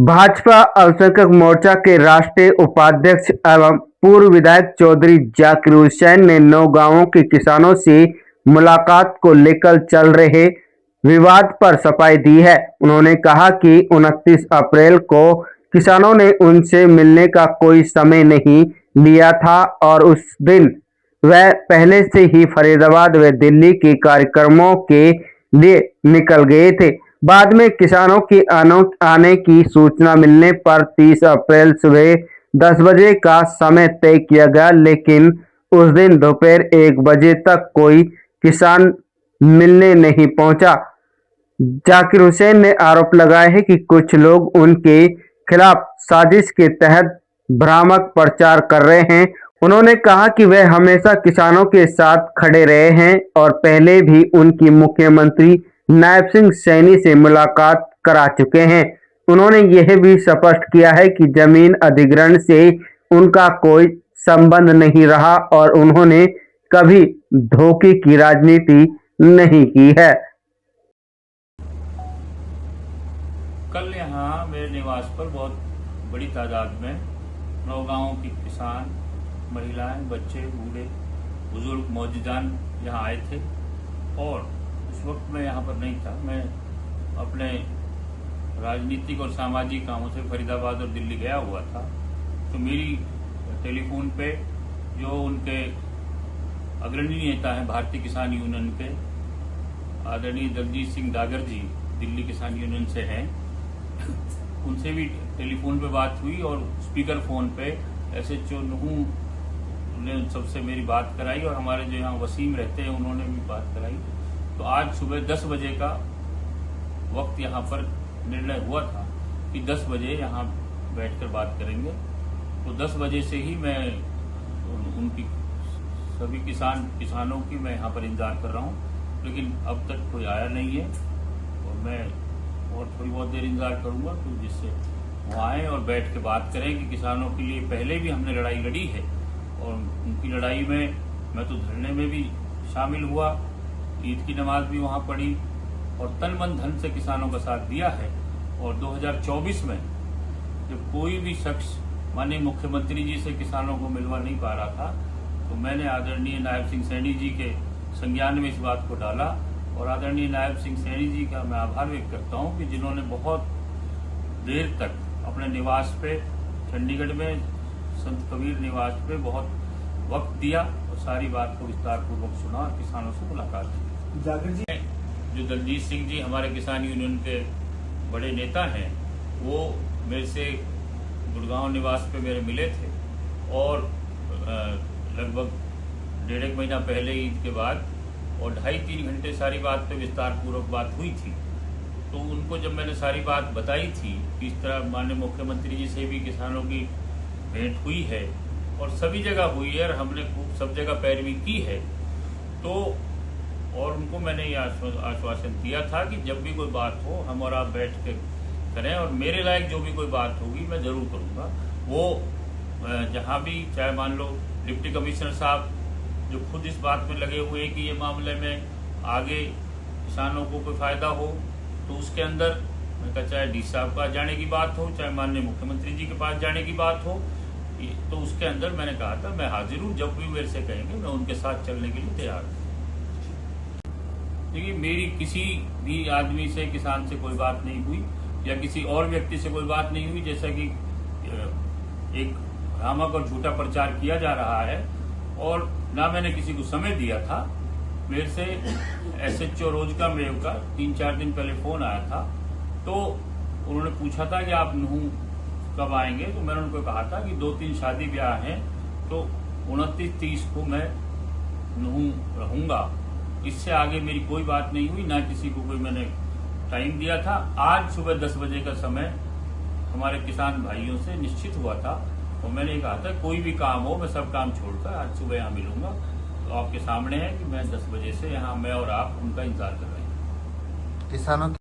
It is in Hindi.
भाजपा अल्पसंख्यक मोर्चा के राष्ट्रीय उपाध्यक्ष एवं पूर्व विधायक चौधरी जाकिर हुसैन ने 9 गांवों के किसानों से मुलाकात को लेकर चल रहे विवाद पर सफाई दी है। उन्होंने कहा कि 29 अप्रैल को किसानों ने उनसे मिलने का कोई समय नहीं लिया था और उस दिन वह पहले से ही फरीदाबाद व दिल्ली के कार्यक्रमों के लिए निकल गए थे। बाद में किसानों के आने की सूचना मिलने पर 30 अप्रैल सुबह 10 बजे का समय तय किया गया, लेकिन उस दिन दोपहर 1 बजे तक कोई किसान मिलने नहीं पहुंचा। जाकिर हुसैन ने आरोप लगाया है कि कुछ लोग उनके खिलाफ साजिश के तहत भ्रामक प्रचार कर रहे हैं। उन्होंने कहा कि वे हमेशा किसानों के साथ खड़े रहे हैं और पहले भी उनकी मुख्यमंत्री नायब सिंह सैनी से मुलाकात करा चुके हैं। उन्होंने यह भी स्पष्ट किया है कि जमीन अधिग्रहण से उनका कोई संबंध नहीं रहा और उन्होंने कभी धोखे की राजनीति नहीं की है। कल यहाँ मेरे निवास पर बहुत बड़ी तादाद में 9 गांवों के किसान, महिलाएं, बच्चे, बूढ़े, बुजुर्ग, मौजूदान यहाँ आए थे और उस वक्त मैं यहाँ पर नहीं था। मैं अपने राजनीतिक और सामाजिक कामों से फरीदाबाद और दिल्ली गया हुआ था। तो मेरी टेलीफोन पे जो उनके अग्रणी नेता हैं भारतीय किसान यूनियन के आदरणीय दलजीत सिंह डागर जी, दिल्ली किसान यूनियन से हैं, उनसे भी टेलीफोन पे बात हुई और स्पीकर फोन पे SHO नुहू ने सबसे मेरी बात कराई और हमारे जो यहाँ वसीम रहते हैं उन्होंने भी बात कराई। तो आज सुबह 10 बजे का वक्त यहाँ पर निर्णय हुआ था कि 10 बजे यहाँ बैठकर बात करेंगे। तो 10 बजे से ही मैं उनकी सभी किसानों की मैं यहाँ पर इंतजार कर रहा हूँ, लेकिन अब तक कोई आया नहीं है और मैं और थोड़ी बहुत देर इंतजार करूंगा तो जिससे वो आए और बैठ के बात करें कि किसानों के लिए पहले भी हमने लड़ाई लड़ी है और उनकी लड़ाई में मैं तो धरने में भी शामिल हुआ, ईद की नमाज भी वहां पढ़ी और तन मन धन से किसानों का साथ दिया है। और 2024 में जब कोई भी शख्स माननीय मुख्यमंत्री जी से किसानों को मिलवा नहीं पा रहा था तो मैंने आदरणीय नायब सिंह सैनी जी के संज्ञान में इस बात को डाला और आदरणीय नायब सिंह सैनी जी का मैं आभार व्यक्त करता हूं कि जिन्होंने बहुत देर तक अपने निवास पे चंडीगढ़ में संत कबीर निवास पे बहुत वक्त दिया और सारी बात को विस्तार पूर्वक सुना और किसानों से मुलाकात की। जाकिर जी, जो दलजीत सिंह जी हमारे किसान यूनियन के बड़े नेता हैं, वो मेरे से गुड़गांव निवास पे मेरे मिले थे और लगभग 1.5 महीना पहले ईद के बाद और 2.5-3 घंटे सारी बात पे विस्तार पूर्वक बात हुई थी। तो उनको जब मैंने सारी बात बताई थी कि इस तरह माननीय मुख्यमंत्री जी से भी किसानों की भेंट हुई है और सभी जगह हुई है और हमने खूब सब जगह पैरवी की है, तो और उनको मैंने ये आश्वासन दिया था कि जब भी कोई बात हो हम और आप बैठ के करें और मेरे लायक जो भी कोई बात होगी मैं जरूर करूँगा। वो जहाँ भी, चाहे मान लो डिप्टी कमिश्नर साहब जो खुद इस बात में लगे हुए हैं कि ये मामले में आगे किसानों को कोई फायदा हो, तो उसके अंदर मैं कहा चाहे डी साहब का जाने की बात हो, चाहे माननीय मुख्यमंत्री जी के पास जाने की बात हो, तो उसके अंदर मैंने कहा था मैं हाजिर हूँ, जब भी मेरे से कहेंगे मैं उनके साथ चलने के लिए तैयार हूँ। देखिए, मेरी किसी भी आदमी से, किसान से कोई बात नहीं हुई या किसी और व्यक्ति से कोई बात नहीं हुई। जैसा कि एक भ्रामक और झूठा प्रचार किया जा रहा है और ना मैंने किसी को समय दिया था। मेरे से SHO रोजका मेव का 3-4 दिन पहले फोन आया था, तो उन्होंने पूछा था कि आप नुहू कब आएंगे, तो मैंने उनको कहा था कि 2-3 शादी ब्याह हैं, तो 29-30 को मैं नुहू रहूंगा। इससे आगे मेरी कोई बात नहीं हुई, ना किसी को कोई मैंने टाइम दिया था। आज सुबह 10 बजे का समय हमारे किसान भाइयों से निश्चित हुआ था और मैंने कहा था कोई भी काम हो मैं सब काम छोड़कर आज सुबह यहाँ मिलूंगा। तो आपके सामने है कि मैं 10 बजे से यहाँ मैं और आप उनका इंतजार कर रहे हैं। किसानों